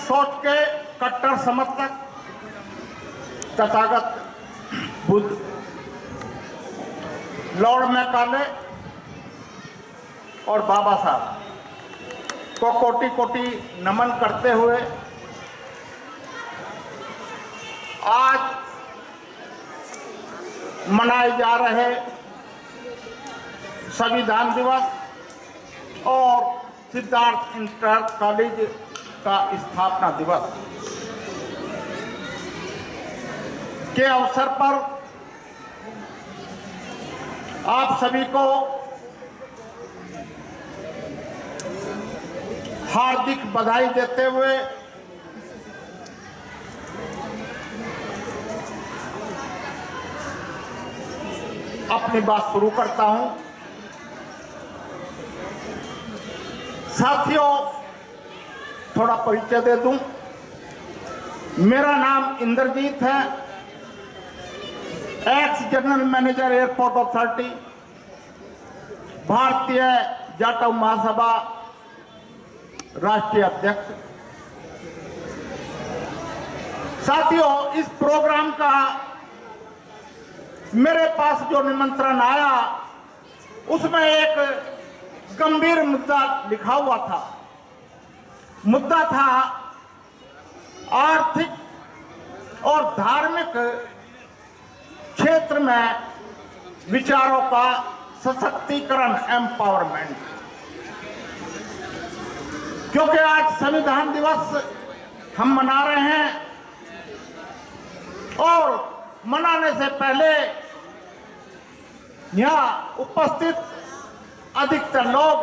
सोच के कट्टर समर्थक तथागत बुद्ध लॉर्ड मैकाले और बाबा साहब को कोटि कोटि नमन करते हुए आज मनाए जा रहे संविधान दिवस और सिद्धार्थ इंटर कॉलेज का स्थापना दिवस के अवसर पर आप सभी को हार्दिक बधाई देते हुए अपनी बात शुरू करता हूं। साथियों, थोड़ा परिचय दे दूं। मेरा नाम इंद्रजीत है, x general manager airport authority, भारतीय जाटव महासभा राष्ट्रीय अध्यक्ष। साथियों, इस प्रोग्राम का मेरे पास जो निमंत्रण आया उसमें एक गंभीर मुद्दा लिखा हुआ था। मुद्दा था आर्थिक और धार्मिक क्षेत्र में विचारों का सशक्तिकरण, एम्पावरमेंट। क्योंकि आज संविधान दिवस हम मना रहे हैं और मनाने से पहले यहाँ उपस्थित अधिकतर लोग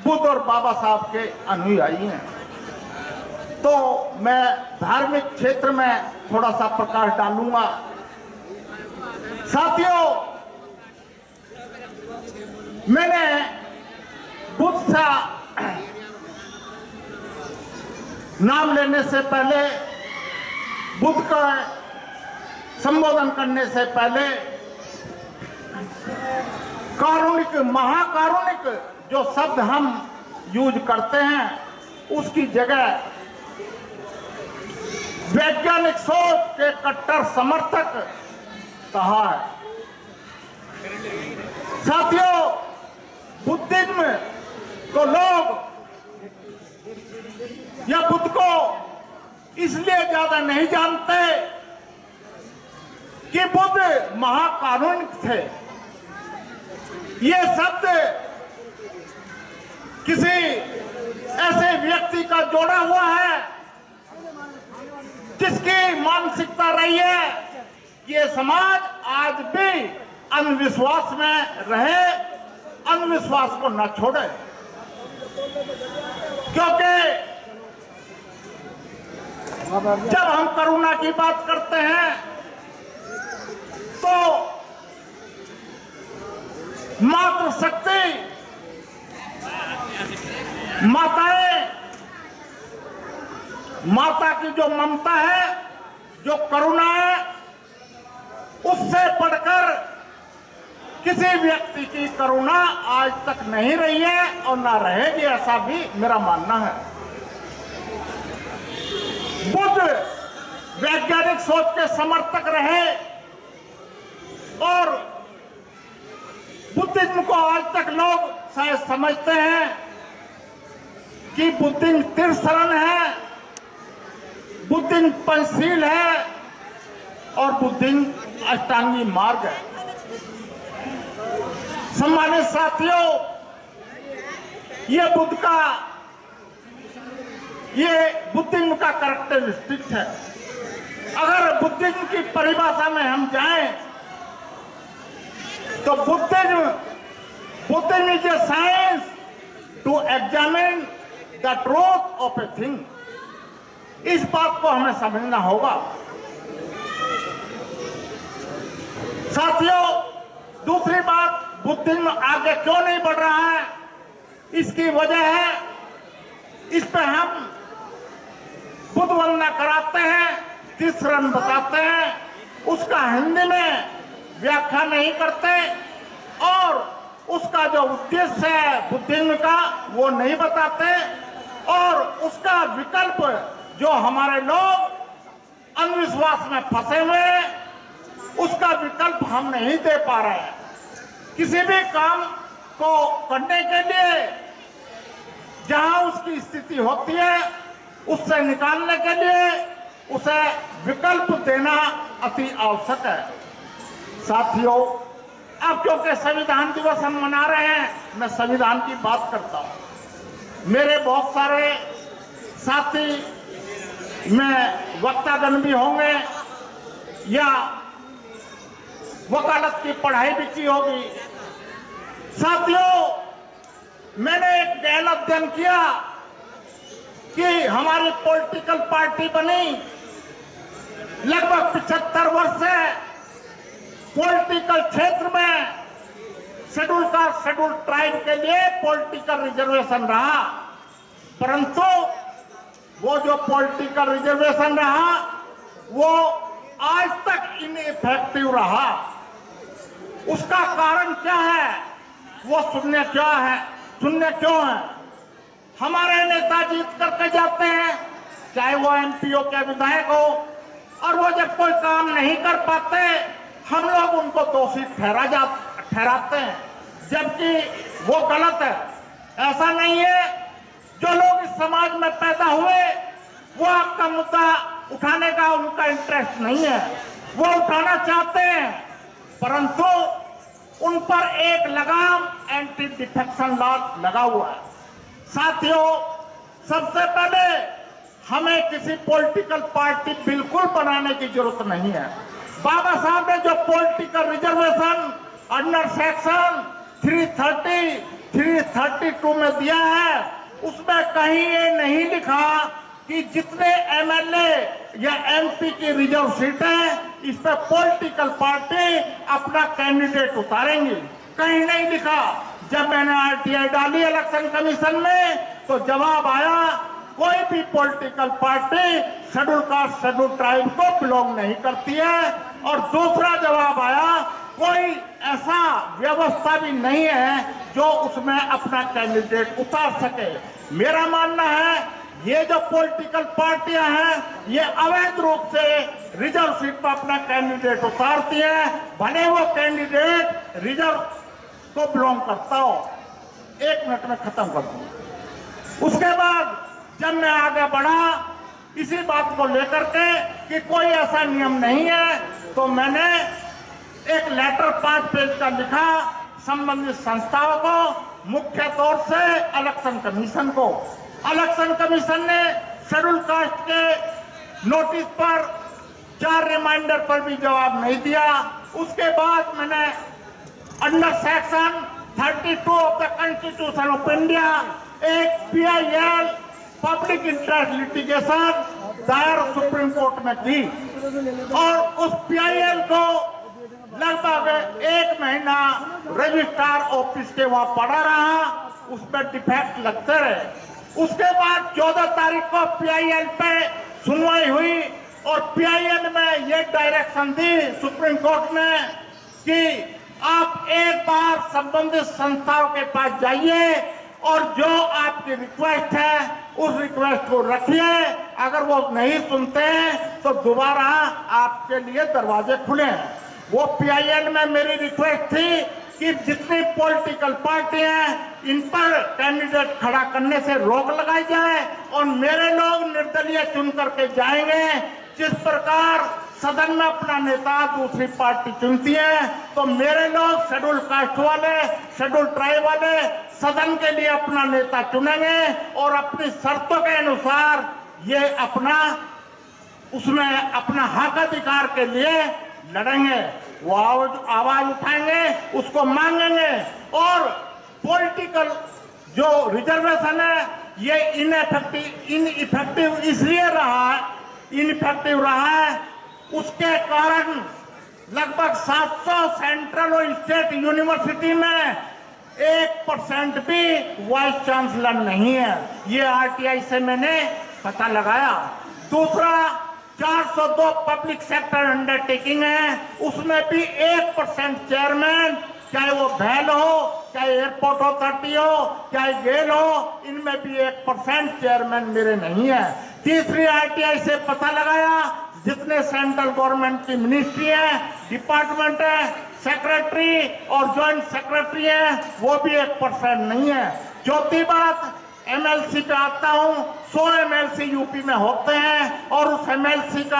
बुद्ध और बाबा साहब के अनुयायी हैं, तो मैं धार्मिक क्षेत्र में थोड़ा सा प्रकाश डालूंगा। साथियों, मैंने बुद्ध का नाम लेने से पहले, बुद्ध का संबोधन करने से पहले कारुणिक, महाकारुणिक जो शब्द हम यूज करते हैं उसकी जगह वैज्ञानिक सोच के कट्टर समर्थक कहा है। साथियों, बुद्धिज्म को लोग या बुद्ध को इसलिए ज्यादा नहीं जानते कि बुद्ध महाकारुणिक थे। ये शब्द किसी ऐसे व्यक्ति का जोड़ा हुआ है जिसकी मानसिकता रही है कि ये समाज आज भी अंधविश्वास में रहे, अंधविश्वास को न छोड़े। क्योंकि जब हम करुणा की बात करते हैं तो मातृशक्ति, माता की जो ममता है, जो करुणा है, उससे बढ़कर किसी व्यक्ति की करुणा आज तक नहीं रही है और ना रहेगी, ऐसा भी मेरा मानना है। बुद्ध वैज्ञानिक सोच के समर्थक रहे और बुद्धिज्म को आज तक लोग शायद समझते हैं कि बुद्धिज्म त्रिशरण है, बुद्धिज्म पंचशील है और बुद्धिज्म अष्टांगी मार्ग है। सम्मानित साथियों, ये बुद्धिज्म का कैरेक्टरिस्टिक है। अगर बुद्धिज्म की परिभाषा में हम जाएं तो Buddhism is a science to examine the truth of a thing. इस बात को हमें समझना होगा। साथियों, दूसरी बात, बुद्धिज्म आगे क्यों नहीं बढ़ रहा है, इसकी वजह है, इस पे हम बुद्ध वंदना कराते हैं, त्रिशरण बताते हैं, उसका हिंदी में व्याख्या नहीं करते और उसका जो उद्देश्य है बुद्धिज्म का वो नहीं बताते और उसका विकल्प जो हमारे लोग अंधविश्वास में फंसे हुए हैं, उसका विकल्प हम नहीं दे पा रहे हैं। किसी भी काम को करने के लिए जहां उसकी स्थिति होती है, उससे निकालने के लिए उसे विकल्प देना अति आवश्यक है। साथियों, अब क्योंकि संविधान दिवस हम मना रहे हैं, मैं संविधान की बात करता हूं। मेरे बहुत सारे साथी में वक्तागण भी होंगे या वकालत की पढ़ाई भी की होगी। साथियों, मैंने एक गहन अध्ययन किया कि हमारी पॉलिटिकल पार्टी बनी लगभग 75 वर्ष से पॉलिटिकल क्षेत्र में शेड्यूल कास्ट शेड्यूल ट्राइब के लिए पॉलिटिकल रिजर्वेशन रहा, परंतु वो जो पॉलिटिकल रिजर्वेशन रहा वो आज तक इनइफेक्टिव रहा। उसका कारण क्या है, वो सुनने क्यों है? हमारे नेता जीत करके जाते हैं, चाहे वो एमपीओ के विधायक हो, और वो जब कोई काम नहीं कर पाते हम लोग उनको दोषी ठहराते हैं, जबकि वो गलत है। ऐसा नहीं है। जो लोग इस समाज में पैदा हुए वो आपका मुद्दा उठाने का उनका इंटरेस्ट नहीं है, वो उठाना चाहते हैं, परंतु उन पर एक लगाम एंटी डिफेक्शन लॉ लगा हुआ है। साथियों, सबसे पहले हमें किसी पॉलिटिकल पार्टी बिल्कुल बनाने की जरूरत नहीं है। बाबा साहब ने जो पॉलिटिकल रिजर्वेशन अंडर सेक्शन 330, 332 में दिया है, उसमें कहीं ये नहीं लिखा कि जितने एमएलए या एमपी की रिजर्व सीट है, इस पर पॉलिटिकल पार्टी अपना कैंडिडेट उतारेंगी। कहीं नहीं लिखा। जब मैंने आरटीआई डाली इलेक्शन कमीशन में, तो जवाब आया कोई भी political party schedule caste schedule tribe को बिलोंग नहीं करती है। और दूसरा जवाब आया कोई ऐसा व्यवस्था भी नहीं है जो उसमें अपना कैंडिडेट उतार सके। मेरा मानना है ये जो पॉलिटिकल पार्टियां हैं ये अवैध रूप से रिजर्व सीट पर अपना कैंडिडेट उतारती हैं, भले वो कैंडिडेट रिजर्व को बिलोंग करता हो। 1 मिनट में खत्म कर दूं। उसके बाद जब मैं आगे बढ़ा इसी बात को लेकर के कि कोई ऐसा नियम नहीं है, तो मैंने एक लेटर 5 पेज का लिखा संबंधित संस्थाओं को, मुख्य तौर से इलेक्शन कमीशन को। इलेक्शन कमीशन ने शेड्यूल कास्ट के नोटिस पर 4 रिमाइंडर पर भी जवाब नहीं दिया। उसके बाद मैंने under section 32 of the constitution of India एक PIL पब्लिक इंटरेस्ट लिटिगेशन दायर सुप्रीम कोर्ट में की, और उस PIL को लगभग 1 महीना रजिस्ट्रार ऑफिस के वहां पड़ा रहा, उस पर डिफेक्ट लगते रहे। उसके बाद 14 तारीख को PIL पे सुनवाई हुई और PIL में ये डायरेक्शन दी सुप्रीम कोर्ट ने कि आप एक बार संबंधित संस्थाओं के पास जाइए और जो आपकी रिक्वेस्ट है उस रिक्वेस्ट को रखिए। अगर वो नहीं सुनते हैं तो दोबारा आपके लिए दरवाजे खुले हैं। वो PIL में मेरी रिक्वेस्ट थी कि जितनी पॉलिटिकल पार्टियां हैं इन पर कैंडिडेट खड़ा करने से रोक लगाई जाए और मेरे लोग निर्दलीय चुन करके जाएंगे। जिस प्रकार सदन में अपना नेता दूसरी पार्टी चुनती है, तो मेरे लोग शेड्यूल कास्ट वाले, शेड्यूल ट्राइब वाले सदन के लिए अपना नेता चुनेंगे और अपनी शर्तों के अनुसार ये अपना उसमें अपना हक अधिकार के लिए लड़ेंगे। वो आवाज उठाएंगे, उसको मांगेंगे। और पॉलिटिकल जो रिजर्वेशन है ये इनइफेक्टिव इसलिए इनइफेक्टिव रहा है, उसके कारण लगभग 700 सेंट्रल और स्टेट यूनिवर्सिटी में 1% भी वाइस चांसलर नहीं है। ये RTI से मैंने पता लगाया। दूसरा 402 पब्लिक सेक्टर अंडरटेकिंग है, उसमें भी 1% चेयरमैन, चाहे वो भैल हो, चाहे एयरपोर्ट अथॉरिटी हो, चाहे गेल हो, इनमें भी 1% चेयरमैन मेरे नहीं है। तीसरी आरटीआई से पता लगाया जितने सेंट्रल गवर्नमेंट की मिनिस्ट्री है, डिपार्टमेंट है, सेक्रेटरी और ज्वाइंट सेक्रेटरी है, वो भी 1% नहीं है। चौथी बात, एमएलसी पे आता हूं, 100 एमएलसी यूपी में होते हैं और उस एमएलसी का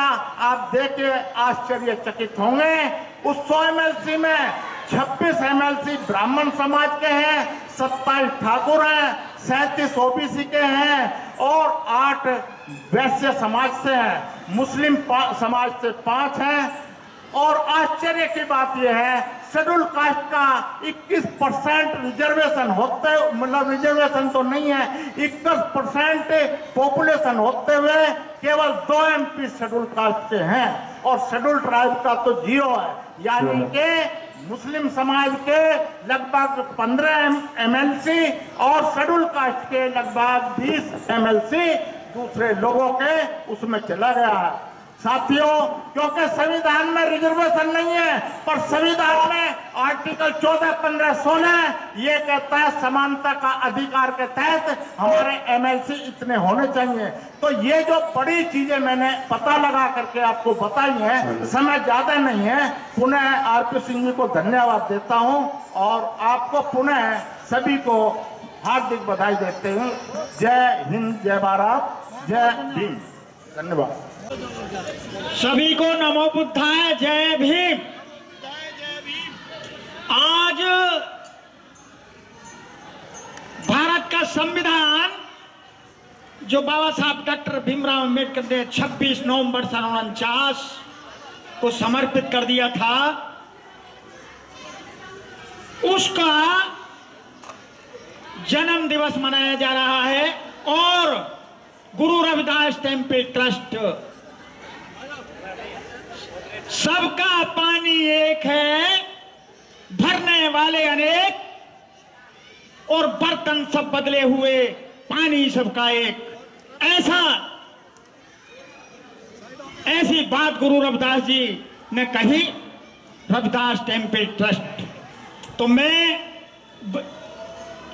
आप देख के आश्चर्यचकित होंगे। उस 100 एमएलसी में 26 एमएलसी ब्राह्मण समाज के हैं, 27 ठाकुर हैं, 37 ओबीसी के हैं और 8 वैश्य समाज से हैं। मुस्लिम समाज से 5 हैं। और आश्चर्य की बात यह है, शेड्यूल कास्ट का 21% रिजर्वेशन होते, मतलब रिजर्वेशन तो नहीं है, 21% पॉपुलेशन होते हुए केवल 2 MP शेड्यूल कास्ट के हैं और शेड्यूल ट्राइब का तो 0 है। यानी कि मुस्लिम समाज के लगभग 15 MLC और शेड्यूल कास्ट के लगभग 20 MLC दूसरे लोगों के उसमें चला गया है। साथियों, क्योंकि संविधान में रिजर्वेशन नहीं है, पर संविधान में आर्टिकल 14, 15, 16 ये कहता है समानता का अधिकार के तहत हमारे MLC इतने होने चाहिए। तो ये जो बड़ी चीजें मैंने पता लगा करके आपको बताई हैं, समय ज्यादा नहीं है। पुनः आरपी सिंह जी को धन्यवाद देता हूं और आपको पुनः सभी को हार्दिक बधाई देते हैं। जय हिंद, जय भारत, जय भीम। धन्यवाद। सभी को नमो बुद्धाय, जय भीम। आज भारत का संविधान जो बाबा साहब डॉक्टर भीमराव अंबेडकर ने 26 नवंबर 1949 को समर्पित कर दिया था, उसका जन्म दिवस मनाया जा रहा है। और गुरु रविदास टेम्पल ट्रस्ट सबका पानी एक है, भरने वाले अनेक और बर्तन सब बदले हुए, पानी सबका एक, ऐसी बात गुरु रविदास जी ने कही। Ravidas temple trust. तो मैं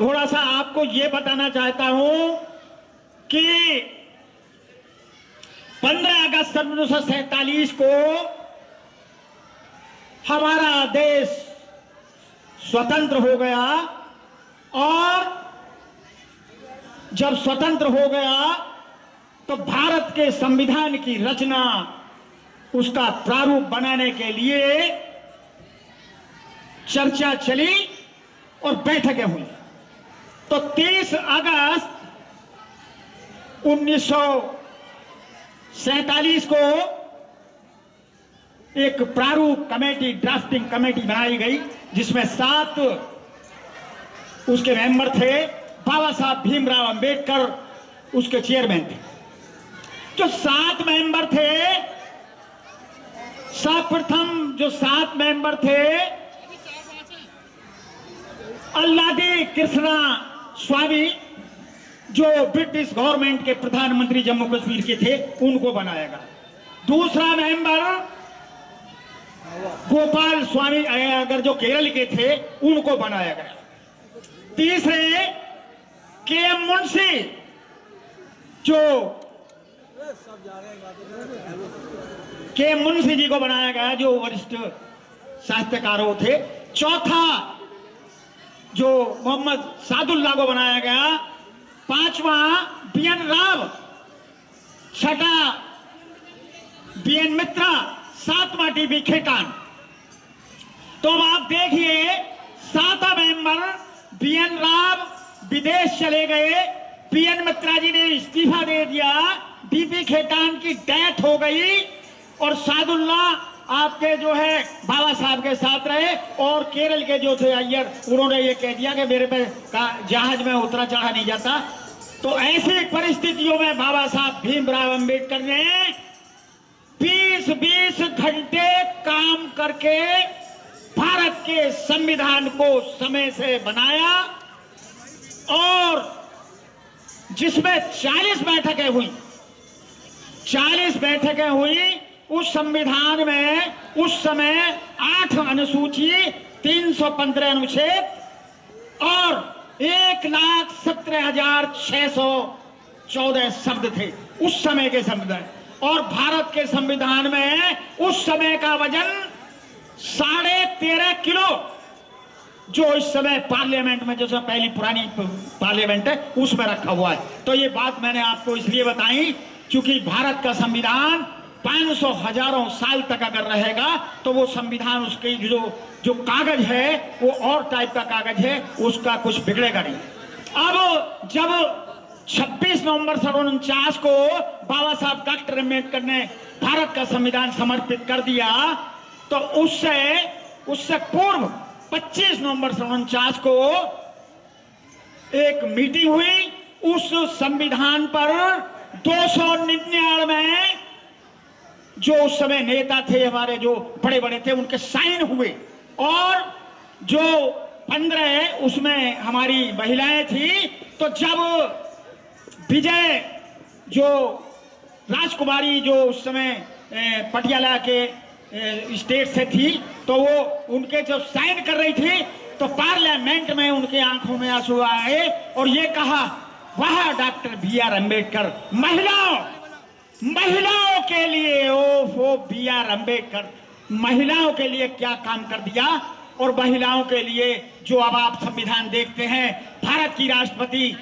थोड़ा सा आपको ये बताना चाहता हूं कि 15 अगस्त 1947 को हमारा देश स्वतंत्र हो गया और जब स्वतंत्र हो गया तो भारत के संविधान की रचना, उसका प्रारूप बनाने के लिए चर्चा चली और बैठकें हुई। तो 30 अगस्त 1947 को एक प्रारूप कमेटी, ड्राफ्टिंग कमेटी बनाई गई, जिसमें 7 उसके मेंबर थे। बाबा साहब भीमराव अंबेडकर उसके चेयरमैन थे। जो 7 मेंबर थे, सर्वप्रथम जो 7 मेंबर थे, अल्लादी कृष्णा स्वामी जो ब्रिटिश गवर्नमेंट के प्रधानमंत्री जम्मू कश्मीर के थे, उनको बनाया गया। दूसरा मेंबर गोपाल स्वामी अगर जो केरल के थे, उनको बनाया गया। तीसरे KM मुंशी जो KM मुंशी जी को बनाया गया, जो वरिष्ठ साहित्यकारों थे। चौथा जो मोहम्मद सादुल्लाह को बनाया गया। पांचवा BN राव। छठा BN मित्रा। 7वां TB खेतान। तो अब आप देखिए, 7वां मेंबर BN राव विदेश चले गए, BN मित्रा जी ने इस्तीफा दे दिया, DB खेतान की डेथ हो गई और सादुल्लाह आपके जो है बाबा साहब के साथ रहे। और केरल के जो थे अय्यर, उन्होंने ये कह दिया कि मेरे पे जहाज में उतरा चढ़ा नहीं जाता। तो ऐसी परिस्थितियों में बाबा साहब भीमराव अंबेडकर ने 20-20 घंटे काम करके भारत के संविधान को समय से बनाया और जिसमें 40 बैठकें हुई। 40 बैठकें हुई। उस संविधान में उस समय 8 अनुसूची, 315 अनुच्छेद और 1,17,614 शब्द थे। उस समय के संविधान, और भारत के संविधान में उस समय का वजन 13.5 किलो, जो इस समय पार्लियामेंट में, जैसे पहली पुरानी पार्लियामेंट है उसमें रखा हुआ है। तो ये बात मैंने आपको इसलिए बताई क्योंकि भारत का संविधान 500 हजारों साल तक अगर रहेगा तो वो संविधान, उसके जो कागज है वो और टाइप का कागज है, उसका कुछ बिगड़ेगा नहीं। अब जब 26 नवंबर 1949 को बाबा साहब डॉक्टर अम्बेडकर ने भारत का संविधान समर्पित कर दिया, तो उससे पूर्व 25 नवंबर 1949 को एक मीटिंग हुई। उस संविधान पर 299 जो उस समय नेता थे हमारे, जो बड़े बड़े थे, उनके साइन हुए, और जो 15 उसमें हमारी महिलाएं थी। तो जब विजय जो राजकुमारी जो उस समय पटियाला के स्टेट से थी, तो वो उनके जब साइन कर रही थी तो पार्लियामेंट में उनके आंखों में आंसू आए और ये कहा, वाह डॉक्टर बी.आर. अम्बेडकर महिलाओं के लिए, ओ बी.आर. अम्बेडकर महिलाओं के लिए क्या काम कर दिया। और महिलाओं के लिए जो अब आप संविधान देखते हैं, भारत की राष्ट्रपति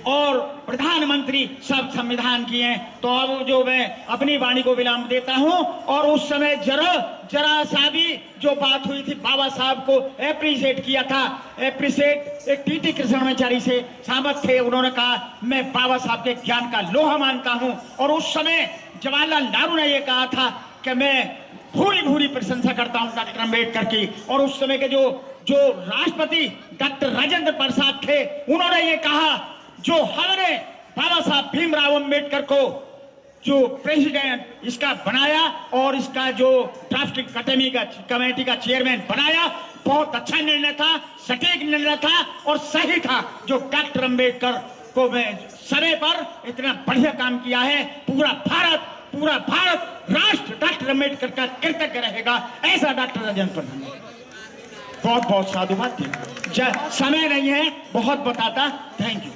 और प्रधानमंत्री सब संविधान की हैं। तो अब जो मैं अपनी वाणी को विराम देता हूं, और उस समय जरा सा भी जो बात हुई थी, बाबा साहब को एप्रिशिएट किया था। एप्रिशिएट एक टी.टी. कृष्णाचार्य से सहमत थे, उन्होंने कहा मैं बाबा साहब के ज्ञान का लोहा मानता हूं। और उस समय जवाहरलाल नेहरू ने यह कहा था कि मैं भूरी प्रशंसा करता हूं डॉक्टर अम्बेडकर की। और उस समय के जो राष्ट्रपति डॉक्टर राजेंद्र प्रसाद थे, उन्होंने ये कहा, जो हमने बाबा साहब भीमराव अम्बेडकर को जो प्रेसिडेंट इसका बनाया और इसका जो ड्राफ्टिंग कमेटी का चेयरमैन बनाया, बहुत अच्छा निर्णय था, सटीक निर्णय था और सही था। जो डॉक्टर अम्बेडकर को मैं समय पर इतना बढ़िया काम किया है, पूरा भारत राष्ट्र डॉक्टर अम्बेडकर का कृतज्ञ रहेगा, ऐसा डॉक्टर राजेंद्र प्रसाद ने बहुत साधुवाद। समय नहीं है बहुत बताता। Thank you.